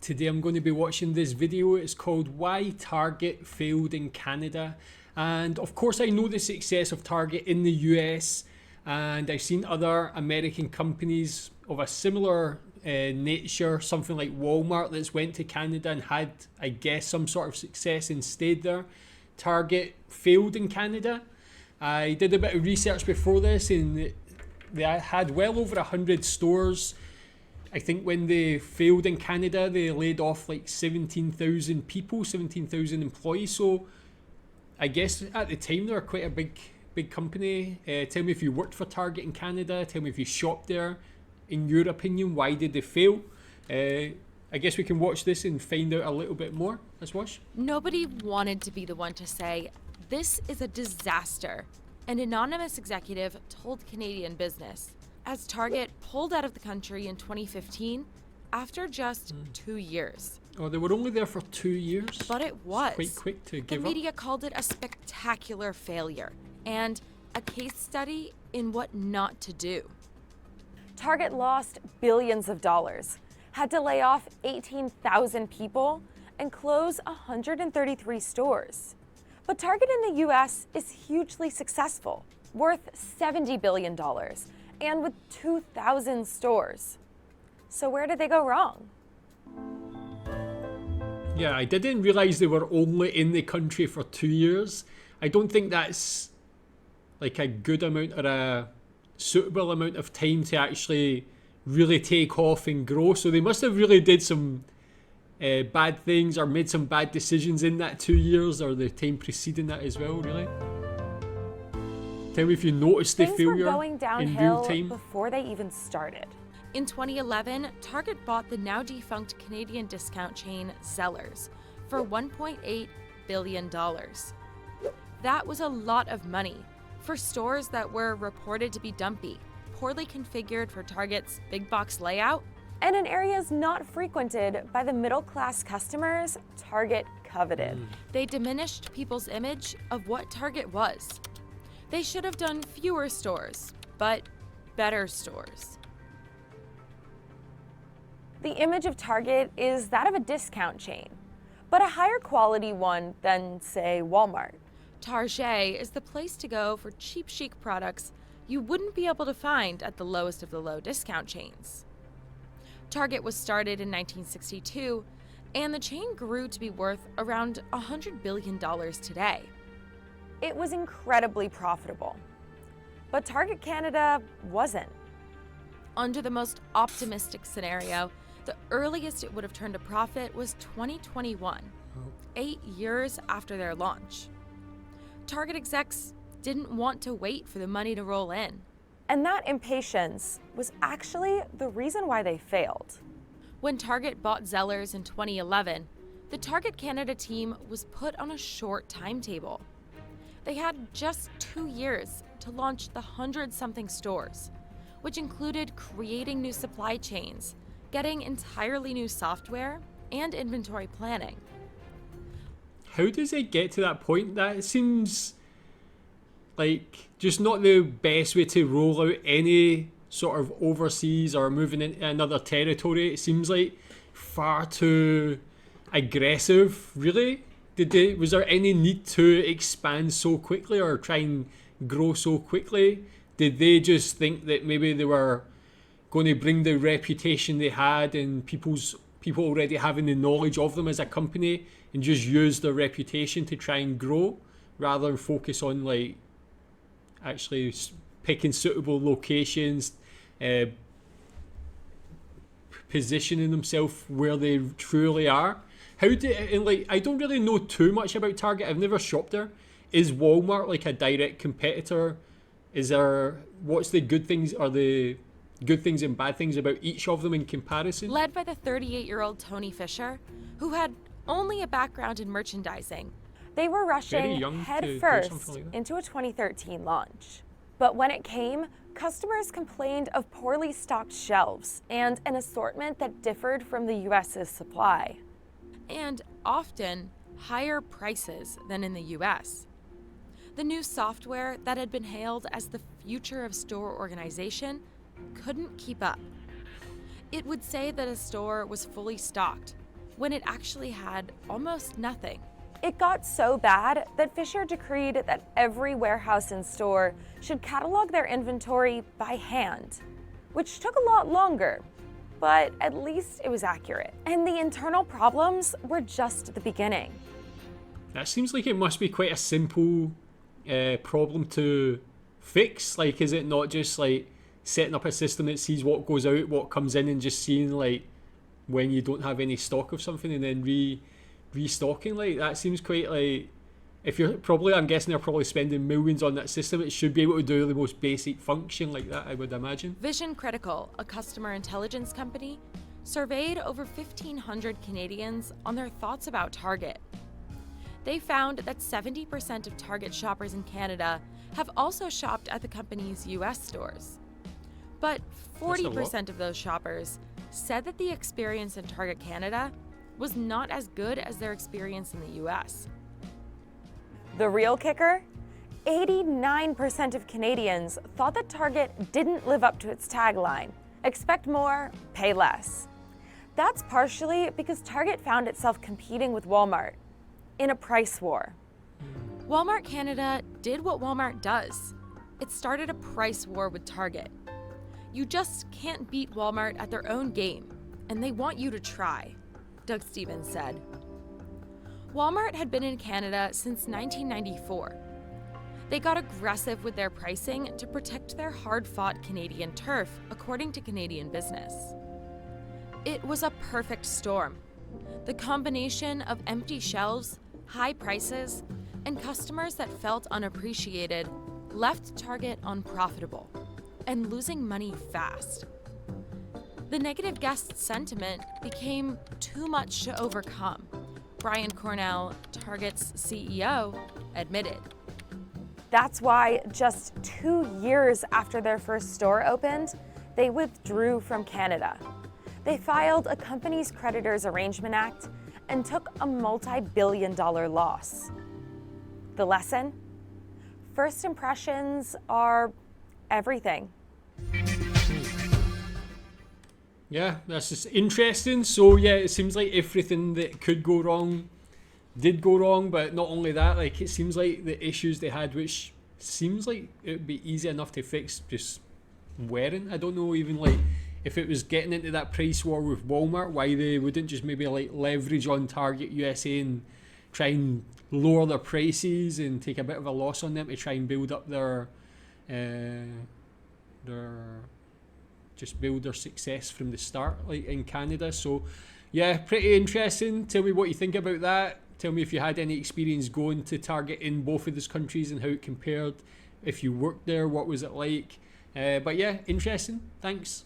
Today I'm going to be watching this video. It's called Why Target Failed in Canada. And of course I know the success of Target in the US, and I've seen other American companies of a similar nature, something like Walmart that's went to Canada and had, I guess, some sort of success and stayed there. Target failed in Canada. I did a bit of research before this, and they had well over 100 stores. I think when they failed in Canada, they laid off like 17,000 people, 17,000 employees. So I guess at the time they were quite a big company. Tell me if you worked for Target in Canada. Tell me if you shopped there. In your opinion, why did they fail? I guess we can watch this and find out a little bit more. Let's watch. Nobody wanted to be the one to say, "This is a disaster," an anonymous executive told Canadian Business, as Target pulled out of the country in 2015 after just 2 years. Oh, they were only there for 2 years? But it was. Quite quick to give up. The media called it a spectacular failure and a case study in what not to do. Target lost billions of dollars, had to lay off 18,000 people, and close 133 stores. But Target in the US is hugely successful, worth $70 billion, and with 2,000 stores. So where did they go wrong? Yeah, I didn't realize they were only in the country for 2 years. I don't think that's like a good amount or a suitable amount of time to actually really take off and grow. So they must have really did some bad things or made some bad decisions in that 2 years or the time preceding that as well, really. Tell me if you noticed the Things failure were going in downhill real time. before they even started. In 2011, Target bought the now defunct Canadian discount chain Zellers for $1.8 billion. That was a lot of money for stores that were reported to be dumpy, poorly configured for Target's big box layout, And in areas not frequented by the middle-class customers Target coveted. They diminished people's image of what Target was. They should have done fewer stores, but better stores. The image of Target is that of a discount chain, but a higher quality one than, say, Walmart. Target is the place to go for cheap chic products you wouldn't be able to find at the lowest of the low discount chains. Target was started in 1962, and the chain grew to be worth around $100 billion today. It was incredibly profitable, but Target Canada wasn't. Under the most optimistic scenario, the earliest it would have turned a profit was 2021, 8 years after their launch. Target execs didn't want to wait for the money to roll in. And that impatience was actually the reason why they failed. When Target bought Zellers in 2011, the Target Canada team was put on a short timetable. They had just 2 years to launch the 100-something stores, which included creating new supply chains, getting entirely new software, and inventory planning. How does it get to that point? That seems like just not the best way to roll out any sort of overseas or moving into another territory. It seems like far too aggressive, really. Was there any need to expand so quickly or try and grow so quickly? Did they just think that maybe they were going to bring the reputation they had and people already having the knowledge of them as a company and just use their reputation to try and grow rather than focus on like actually picking suitable locations, positioning themselves where they truly are? I don't really know too much about Target. I've never shopped there. Is Walmart like a direct competitor? What's the good things or the good things and bad things about each of them in comparison? Led by the 38-year-old Tony Fisher, who had only a background in merchandising. They were rushing young to do headfirst something like that. into a 2013 launch. But when it came, customers complained of poorly stocked shelves and an assortment that differed from the US's supply. And often higher prices than in the US. The new software that had been hailed as the future of store organization couldn't keep up. It would say that a store was fully stocked, when it actually had almost nothing. It got so bad that Fisher decreed that every warehouse and store should catalog their inventory by hand, which took a lot longer, but at least it was accurate. And the internal problems were just the beginning. That seems like it must be quite a simple problem to fix. Like, is it not just like setting up a system that sees what goes out, what comes in, and just seeing like when you don't have any stock of something and then restocking? Like, that seems quite like, if you're probably, I'm guessing they're probably spending millions on that system, it should be able to do the most basic function like that, I would imagine. Vision Critical, a customer intelligence company, surveyed over 1,500 Canadians on their thoughts about Target. They found that 70% of Target shoppers in Canada have also shopped at the company's US stores. But 40% of those shoppers said that the experience in Target Canada was not as good as their experience in the US. The real kicker? 89% of Canadians thought that Target didn't live up to its tagline, expect more, pay less. That's partially because Target found itself competing with Walmart in a price war. Walmart Canada did what Walmart does. It started a price war with Target. You just can't beat Walmart at their own game, and they want you to try, Doug Stevens said. Walmart had been in Canada since 1994. They got aggressive with their pricing to protect their hard-fought Canadian turf, according to Canadian Business. It was a perfect storm. The combination of empty shelves, high prices, and customers that felt unappreciated left Target unprofitable and losing money fast. The negative guest sentiment became too much to overcome, Brian Cornell, Target's CEO, admitted. That's why just 2 years after their first store opened, they withdrew from Canada. They filed a Companies Creditors Arrangement Act and took a multi-billion-dollar loss. The lesson? First impressions are everything. Yeah, that's just interesting. So yeah, it seems like everything that could go wrong did go wrong, but not only that, like, it seems like the issues they had, which seems like it would be easy enough to fix, just weren't. I don't know even like if it was getting into that price war with Walmart, why they wouldn't just maybe like leverage on Target USA and try and lower their prices and take a bit of a loss on them to try and build up their build their success from the start, like in Canada. So yeah, pretty interesting. Tell me what you think about that. Tell me if you had any experience going to Target in both of those countries and how it compared. If you worked there, what was it like? But yeah, interesting. Thanks.